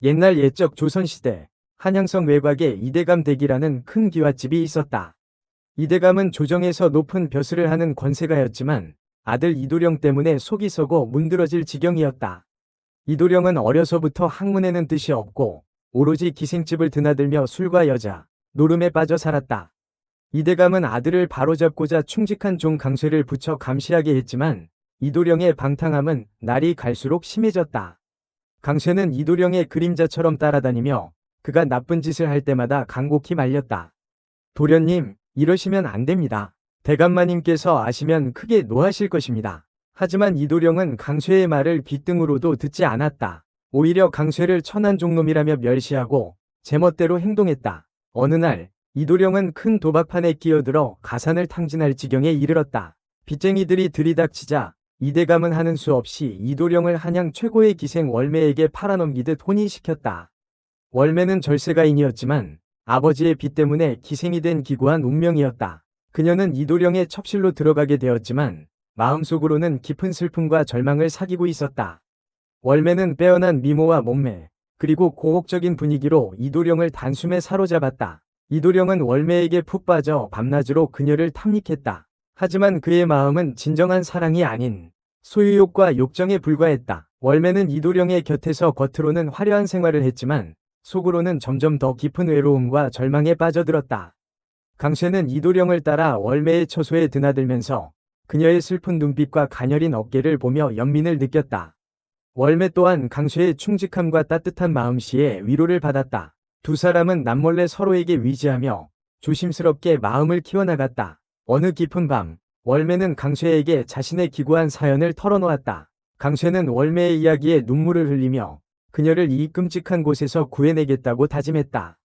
옛날 옛적 조선시대 한양성 외곽에 이대감 댁이라는 큰 기와집이 있었다. 이대감은 조정에서 높은 벼슬을 하는 권세가였지만 아들 이도령 때문에 속이 썩어 문드러질 지경이었다. 이도령은 어려서부터 학문에는 뜻이 없고 오로지 기생집을 드나들며 술과 여자, 노름에 빠져 살았다. 이대감은 아들을 바로잡고자 충직한 종 강쇠를 붙여 감시하게 했지만 이도령의 방탕함은 날이 갈수록 심해졌다. 강쇠는 이도령의 그림자처럼 따라다니며 그가 나쁜 짓을 할 때마다 간곡히 말렸다. 도련님, 이러시면 안 됩니다. 대감마님께서 아시면 크게 노하실 것입니다. 하지만 이도령은 강쇠의 말을 귓등으로도 듣지 않았다. 오히려 강쇠를 천한 종놈이라며 멸시하고 제멋대로 행동했다. 어느 날 이도령은 큰 도박판에 끼어들어 가산을 탕진할 지경에 이르렀다. 빚쟁이들이 들이닥치자 이대감은 하는 수 없이 이도령을 한양 최고의 기생 월매에게 팔아넘기듯 혼인시켰다. 월매는 절세가인이었지만 아버지의 빚 때문에 기생이 된 기구한 운명이었다. 그녀는 이도령의 첩실로 들어가게 되었지만 마음속으로는 깊은 슬픔과 절망을 사귀고 있었다. 월매는 빼어난 미모와 몸매, 그리고 고혹적인 분위기로 이도령을 단숨에 사로잡았다. 이도령은 월매에게 푹 빠져 밤낮으로 그녀를 탐닉했다. 하지만 그의 마음은 진정한 사랑이 아닌 소유욕과 욕정에 불과했다. 월매는 이도령의 곁에서 겉으로는 화려한 생활을 했지만 속으로는 점점 더 깊은 외로움과 절망에 빠져들었다. 강쇠는 이도령을 따라 월매의 처소에 드나들면서 그녀의 슬픈 눈빛과 가녀린 어깨를 보며 연민을 느꼈다. 월매 또한 강쇠의 충직함과 따뜻한 마음씨에 위로를 받았다. 두 사람은 남몰래 서로에게 위지하며 조심스럽게 마음을 키워나갔다. 어느 깊은 밤, 월매는 강쇠에게 자신의 기구한 사연을 털어놓았다. 강쇠는 월매의 이야기에 눈물을 흘리며 그녀를 이 끔찍한 곳에서 구해내겠다고 다짐했다.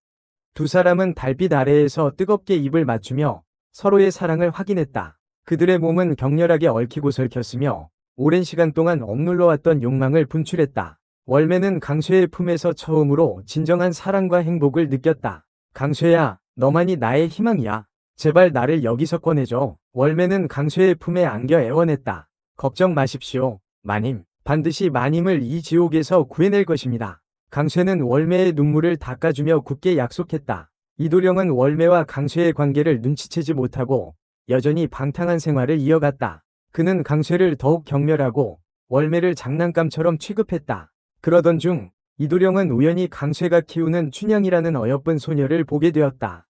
두 사람은 달빛 아래에서 뜨겁게 입을 맞추며 서로의 사랑을 확인했다. 그들의 몸은 격렬하게 얽히고 설켰으며 오랜 시간 동안 억눌러왔던 욕망을 분출했다. 월매는 강쇠의 품에서 처음으로 진정한 사랑과 행복을 느꼈다. 강쇠야, 너만이 나의 희망이야. 제발 나를 여기서 꺼내줘. 월매는 강쇠의 품에 안겨 애원했다. 걱정 마십시오, 마님. 반드시 마님을 이 지옥에서 구해낼 것입니다. 강쇠는 월매의 눈물을 닦아주며 굳게 약속했다. 이도령은 월매와 강쇠의 관계를 눈치채지 못하고 여전히 방탕한 생활을 이어갔다. 그는 강쇠를 더욱 경멸하고 월매를 장난감처럼 취급했다. 그러던 중 이도령은 우연히 강쇠가 키우는 춘향이라는 어여쁜 소녀를 보게 되었다.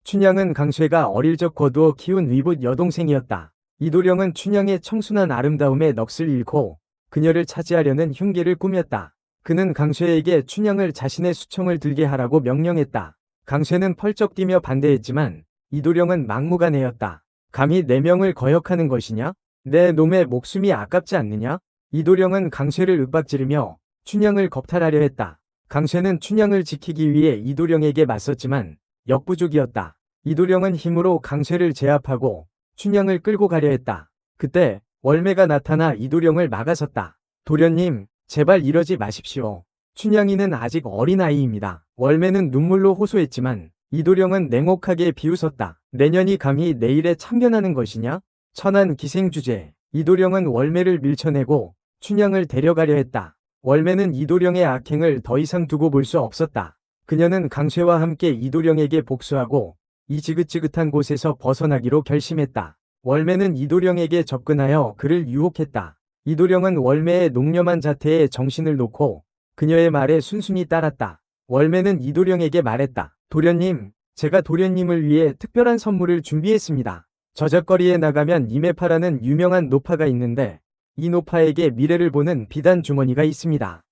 춘향은 강쇠가 어릴 적 거두어 키운 위붓 여동생이었다. 이도령은 춘향의 청순한 아름다움에 넋을 잃고 그녀를 차지하려는 흉계를 꾸몄다. 그는 강쇠에게 춘향을 자신의 수청을 들게 하라고 명령했다. 강쇠는 펄쩍 뛰며 반대했지만 이도령은 막무가내였다. 감히 내 명을 거역하는 것이냐? 내 놈의 목숨이 아깝지 않느냐? 이도령은 강쇠를 윽박지르며 춘향을 겁탈하려 했다. 강쇠는 춘향을 지키기 위해 이도령에게 맞섰지만 역부족이었다. 이도령은 힘으로 강쇠를 제압하고 춘향을 끌고 가려 했다. 그때 월매가 나타나 이도령을 막아섰다. 도련님, 제발 이러지 마십시오. 춘향이는 아직 어린아이입니다. 월매는 눈물로 호소했지만 이도령은 냉혹하게 비웃었다. 내년이 감히 내일에 참견하는 것이냐? 천한 기생주제. 이도령은 월매를 밀쳐내고 춘향을 데려가려 했다. 월매는 이도령의 악행을 더 이상 두고 볼 수 없었다. 그녀는 강쇠와 함께 이도령에게 복수하고 이 지긋지긋한 곳에서 벗어나기로 결심했다. 월매는 이도령에게 접근하여 그를 유혹했다. 이도령은 월매의 농렴한 자태에 정신을 놓고 그녀의 말에 순순히 따랐다. 월매는 이도령에게 말했다. 도련님, 제가 도련님을 위해 특별한 선물을 준비했습니다. 저작거리에 나가면 임해파라는 유명한 노파가 있는데 이 노파에게 미래를 보는 비단 주머니가 있습니다.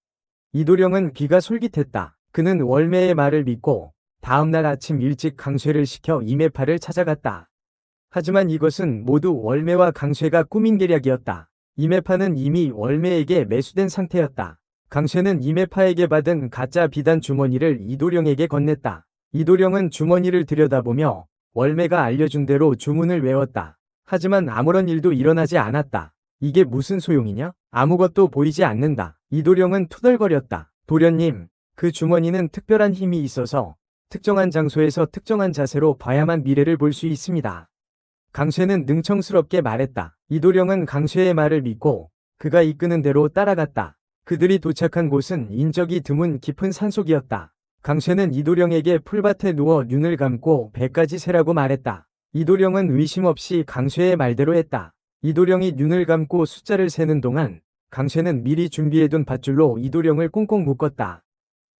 이도령은 귀가 솔깃했다. 그는 월매의 말을 믿고 다음날 아침 일찍 강쇠를 시켜 임해파를 찾아갔다. 하지만 이것은 모두 월매와 강쇠가 꾸민 계략이었다. 임해파는 이미 월매에게 매수된 상태였다. 강쇠는 임해파에게 받은 가짜 비단 주머니를 이도령에게 건넸다. 이도령은 주머니를 들여다보며 월매가 알려준 대로 주문을 외웠다. 하지만 아무런 일도 일어나지 않았다. 이게 무슨 소용이냐? 아무것도 보이지 않는다. 이도령은 투덜거렸다. 도련님, 그 주머니는 특별한 힘이 있어서 특정한 장소에서 특정한 자세로 봐야만 미래를 볼 수 있습니다. 강쇠는 능청스럽게 말했다. 이도령은 강쇠의 말을 믿고 그가 이끄는 대로 따라갔다. 그들이 도착한 곳은 인적이 드문 깊은 산속이었다. 강쇠는 이도령에게 풀밭에 누워 눈을 감고 100까지 세라고 말했다. 이도령은 의심 없이 강쇠의 말대로 했다. 이도령이 눈을 감고 숫자를 세는 동안 강쇠는 미리 준비해둔 밧줄로 이도령을 꽁꽁 묶었다.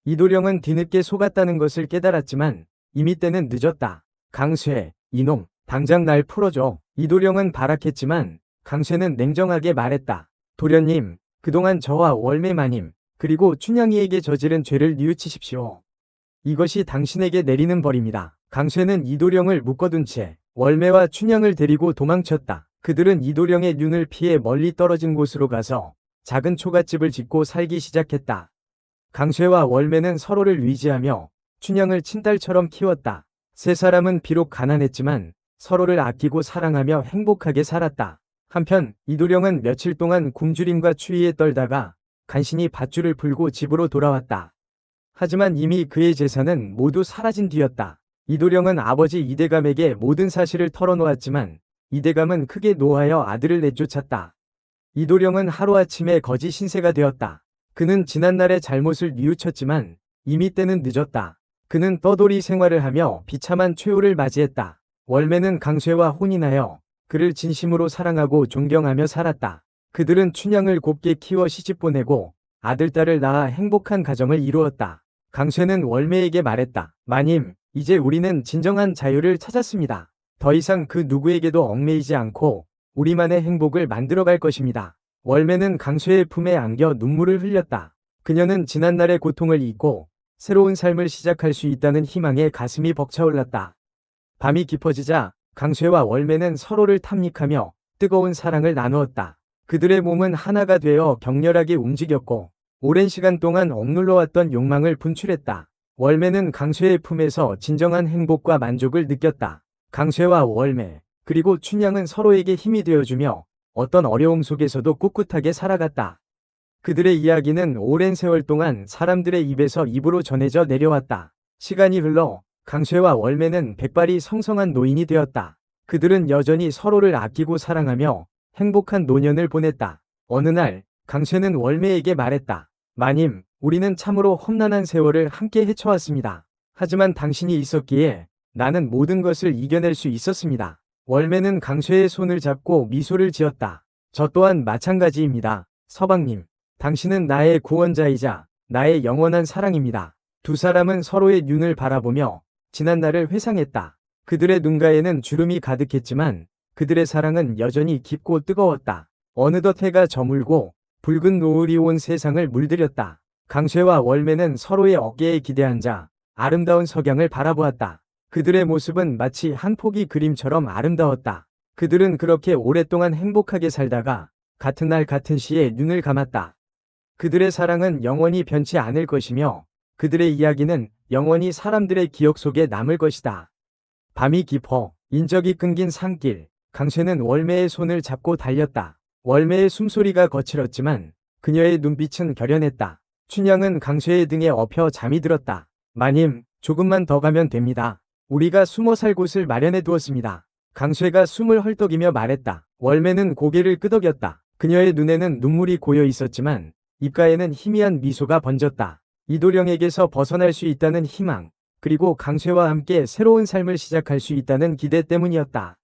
이도령은 뒤늦게 속았다는 것을 깨달았지만 이미 때는 늦었다. 강쇠, 이놈, 당장 날 풀어줘. 이도령은 발악했지만 강쇠는 냉정하게 말했다. 도련님, 그동안 저와 월매마님, 그리고 춘향이에게 저지른 죄를 뉘우치십시오. 이것이 당신에게 내리는 벌입니다. 강쇠는 이도령을 묶어둔 채 월매와 춘향을 데리고 도망쳤다. 그들은 이도령의 눈을 피해 멀리 떨어진 곳으로 가서 작은 초가집을 짓고 살기 시작했다. 강쇠와 월매는 서로를 위지하며 춘향을 친딸처럼 키웠다. 세 사람은 비록 가난했지만 서로를 아끼고 사랑하며 행복하게 살았다. 한편 이도령은 며칠 동안 굶주림과 추위에 떨다가 간신히 밧줄을 풀고 집으로 돌아왔다. 하지만 이미 그의 재산은 모두 사라진 뒤였다. 이도령은 아버지 이대감에게 모든 사실을 털어놓았지만 이대감은 크게 노하여 아들을 내쫓았다. 이도령은 하루아침에 거지 신세가 되었다. 그는 지난날의 잘못을 뉘우쳤지만 이미 때는 늦었다. 그는 떠돌이 생활을 하며 비참한 최후를 맞이했다. 월매는 강쇠와 혼인하여 그를 진심으로 사랑하고 존경하며 살았다. 그들은 춘향을 곱게 키워 시집 보내고 아들딸을 낳아 행복한 가정을 이루었다. 강쇠는 월매에게 말했다. 마님, 이제 우리는 진정한 자유를 찾았습니다. 더 이상 그 누구에게도 얽매이지 않고 우리만의 행복을 만들어갈 것입니다. 월매는 강쇠의 품에 안겨 눈물을 흘렸다. 그녀는 지난날의 고통을 잊고 새로운 삶을 시작할 수 있다는 희망에 가슴이 벅차올랐다. 밤이 깊어지자 강쇠와 월매는 서로를 탐닉하며 뜨거운 사랑을 나누었다. 그들의 몸은 하나가 되어 격렬하게 움직였고 오랜 시간 동안 억눌러왔던 욕망을 분출했다. 월매는 강쇠의 품에서 진정한 행복과 만족을 느꼈다. 강쇠와 월매, 그리고 춘향은 서로에게 힘이 되어주며 어떤 어려움 속에서도 꿋꿋하게 살아갔다. 그들의 이야기는 오랜 세월 동안 사람들의 입에서 입으로 전해져 내려왔다. 시간이 흘러 강쇠와 월매는 백발이 성성한 노인이 되었다. 그들은 여전히 서로를 아끼고 사랑하며 행복한 노년을 보냈다. 어느 날 강쇠는 월매에게 말했다. 마님, 우리는 참으로 험난한 세월을 함께 헤쳐왔습니다. 하지만 당신이 있었기에 나는 모든 것을 이겨낼 수 있었습니다. 월매는 강쇠의 손을 잡고 미소를 지었다. 저 또한 마찬가지입니다. 서방님, 당신은 나의 구원자이자 나의 영원한 사랑입니다. 두 사람은 서로의 눈을 바라보며 지난날을 회상했다. 그들의 눈가에는 주름이 가득했지만 그들의 사랑은 여전히 깊고 뜨거웠다. 어느덧 해가 저물고 붉은 노을이 온 세상을 물들였다. 강쇠와 월매는 서로의 어깨에 기대앉아 아름다운 석양을 바라보았다. 그들의 모습은 마치 한 폭의 그림처럼 아름다웠다. 그들은 그렇게 오랫동안 행복하게 살다가 같은 날 같은 시에 눈을 감았다. 그들의 사랑은 영원히 변치 않을 것이며 그들의 이야기는 영원히 사람들의 기억 속에 남을 것이다. 밤이 깊어 인적이 끊긴 산길, 강쇠는 월매의 손을 잡고 달렸다. 월매의 숨소리가 거칠었지만 그녀의 눈빛은 결연했다. 춘향은 강쇠의 등에 엎여 잠이 들었다. 마님, 조금만 더 가면 됩니다. 우리가 숨어 살 곳을 마련해 두었습니다. 강쇠가 숨을 헐떡이며 말했다. 월매는 고개를 끄덕였다. 그녀의 눈에는 눈물이 고여 있었지만 입가에는 희미한 미소가 번졌다. 이도령에게서 벗어날 수 있다는 희망, 그리고 강쇠와 함께 새로운 삶을 시작할 수 있다는 기대 때문이었다.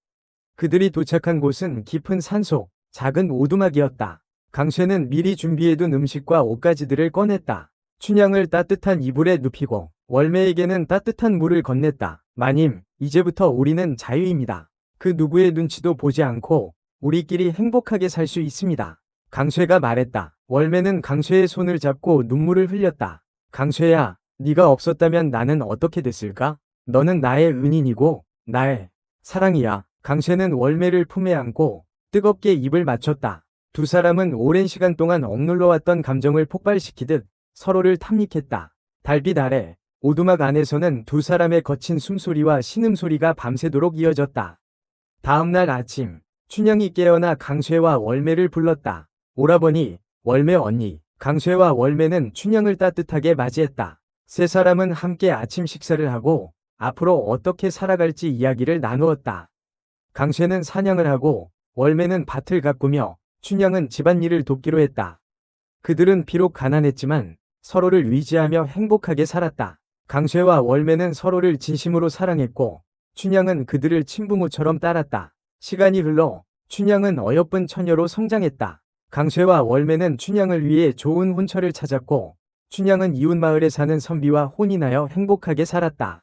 그들이 도착한 곳은 깊은 산속, 작은 오두막이었다. 강쇠는 미리 준비해둔 음식과 옷가지들을 꺼냈다. 춘향을 따뜻한 이불에 눕히고 월매에게는 따뜻한 물을 건넸다. 마님, 이제부터 우리는 자유입니다. 그 누구의 눈치도 보지 않고 우리끼리 행복하게 살 수 있습니다. 강쇠가 말했다. 월매는 강쇠의 손을 잡고 눈물을 흘렸다. 강쇠야, 네가 없었다면 나는 어떻게 됐을까? 너는 나의 은인이고 나의 사랑이야. 강쇠는 월매를 품에 안고 뜨겁게 입을 맞췄다. 두 사람은 오랜 시간 동안 억눌러왔던 감정을 폭발시키듯 서로를 탐닉했다. 달빛 아래 오두막 안에서는 두 사람의 거친 숨소리와 신음소리가 밤새도록 이어졌다. 다음날 아침, 춘향이 깨어나 강쇠와 월매를 불렀다. 오라버니, 월매 언니. 강쇠와 월매는 춘향을 따뜻하게 맞이했다. 세 사람은 함께 아침 식사를 하고 앞으로 어떻게 살아갈지 이야기를 나누었다. 강쇠는 사냥을 하고 월매는 밭을 가꾸며 춘향은 집안일을 돕기로 했다. 그들은 비록 가난했지만 서로를 위지하며 행복하게 살았다. 강쇠와 월매는 서로를 진심으로 사랑했고 춘향은 그들을 친부모처럼 따랐다. 시간이 흘러 춘향은 어여쁜 처녀로 성장했다. 강쇠와 월매는 춘향을 위해 좋은 혼처를 찾았고 춘향은 이웃마을에 사는 선비와 혼인하여 행복하게 살았다.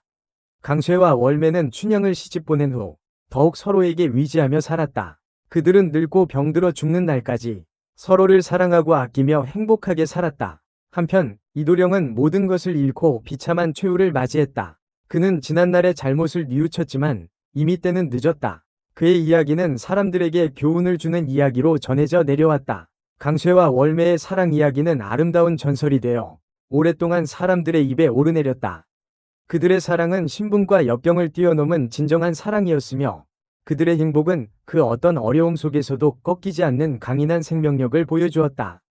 강쇠와 월매는 춘향을 시집 보낸 후 더욱 서로에게 위지하며 살았다. 그들은 늙고 병들어 죽는 날까지 서로를 사랑하고 아끼며 행복하게 살았다. 한편 이도령은 모든 것을 잃고 비참한 최후를 맞이했다. 그는 지난날의 잘못을 뉘우쳤지만 이미 때는 늦었다. 그의 이야기는 사람들에게 교훈을 주는 이야기로 전해져 내려왔다. 강쇠와 월매의 사랑 이야기는 아름다운 전설이 되어 오랫동안 사람들의 입에 오르내렸다. 그들의 사랑은 신분과 역경을 뛰어넘은 진정한 사랑이었으며 그들의 행복은 그 어떤 어려움 속에서도 꺾이지 않는 강인한 생명력을 보여주었다.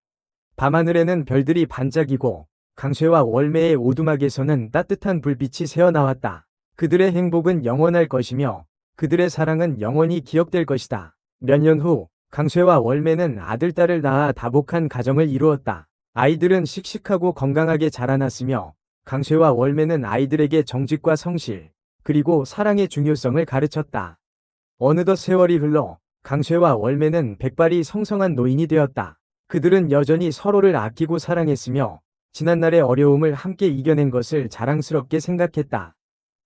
밤하늘에는 별들이 반짝이고 강쇠와 월매의 오두막에서는 따뜻한 불빛이 새어나왔다. 그들의 행복은 영원할 것이며 그들의 사랑은 영원히 기억될 것이다. 몇 년 후 강쇠와 월매는 아들, 딸을 낳아 다복한 가정을 이루었다. 아이들은 씩씩하고 건강하게 자라났으며 강쇠와 월매는 아이들에게 정직과 성실, 그리고 사랑의 중요성을 가르쳤다. 어느덧 세월이 흘러 강쇠와 월매는 백발이 성성한 노인이 되었다. 그들은 여전히 서로를 아끼고 사랑했으며 지난날의 어려움을 함께 이겨낸 것을 자랑스럽게 생각했다.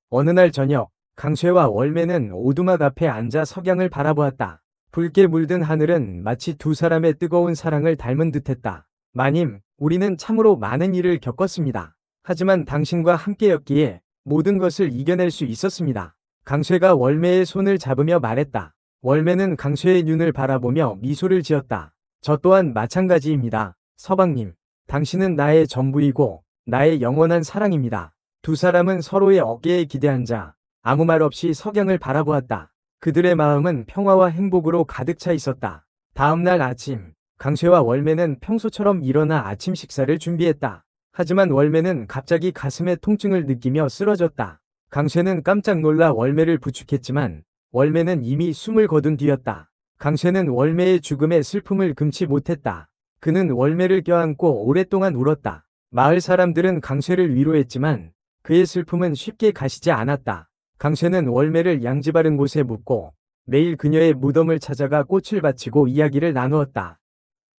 어느 날 저녁, 강쇠와 월매는 오두막 앞에 앉아 석양을 바라보았다. 붉게 물든 하늘은 마치 두 사람의 뜨거운 사랑을 닮은 듯했다. 마님, 우리는 참으로 많은 일을 겪었습니다. 하지만 당신과 함께였기에 모든 것을 이겨낼 수 있었습니다. 강쇠가 월매의 손을 잡으며 말했다. 월매는 강쇠의 눈을 바라보며 미소를 지었다. 저 또한 마찬가지입니다. 서방님, 당신은 나의 전부이고 나의 영원한 사랑입니다. 두 사람은 서로의 어깨에 기대앉아 아무 말 없이 석양을 바라보았다. 그들의 마음은 평화와 행복으로 가득 차 있었다. 다음 날 아침, 강쇠와 월매는 평소처럼 일어나 아침 식사를 준비했다. 하지만 월매는 갑자기 가슴에 통증을 느끼며 쓰러졌다. 강쇠는 깜짝 놀라 월매를 부축했지만 월매는 이미 숨을 거둔 뒤였다. 강쇠는 월매의 죽음에 슬픔을 금치 못했다. 그는 월매를 껴안고 오랫동안 울었다. 마을 사람들은 강쇠를 위로했지만 그의 슬픔은 쉽게 가시지 않았다. 강쇠는 월매를 양지 바른 곳에 묻고 매일 그녀의 무덤을 찾아가 꽃을 바치고 이야기를 나누었다.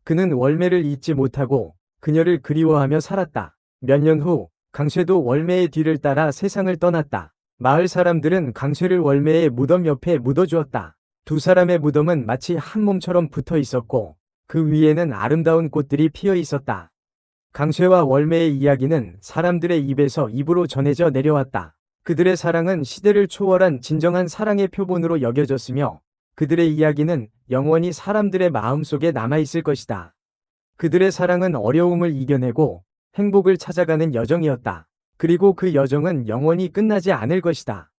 그는 월매를 잊지 못하고 그녀를 그리워하며 살았다. 몇 년 후 강쇠도 월매의 뒤를 따라 세상을 떠났다. 마을 사람들은 강쇠를 월매의 무덤 옆에 묻어주었다. 두 사람의 무덤은 마치 한 몸처럼 붙어 있었고 그 위에는 아름다운 꽃들이 피어 있었다. 강쇠와 월매의 이야기는 사람들의 입에서 입으로 전해져 내려왔다. 그들의 사랑은 시대를 초월한 진정한 사랑의 표본으로 여겨졌으며 그들의 이야기는 영원히 사람들의 마음속에 남아있을 것이다. 그들의 사랑은 어려움을 이겨내고 행복을 찾아가는 여정이었다. 그리고 그 여정은 영원히 끝나지 않을 것이다.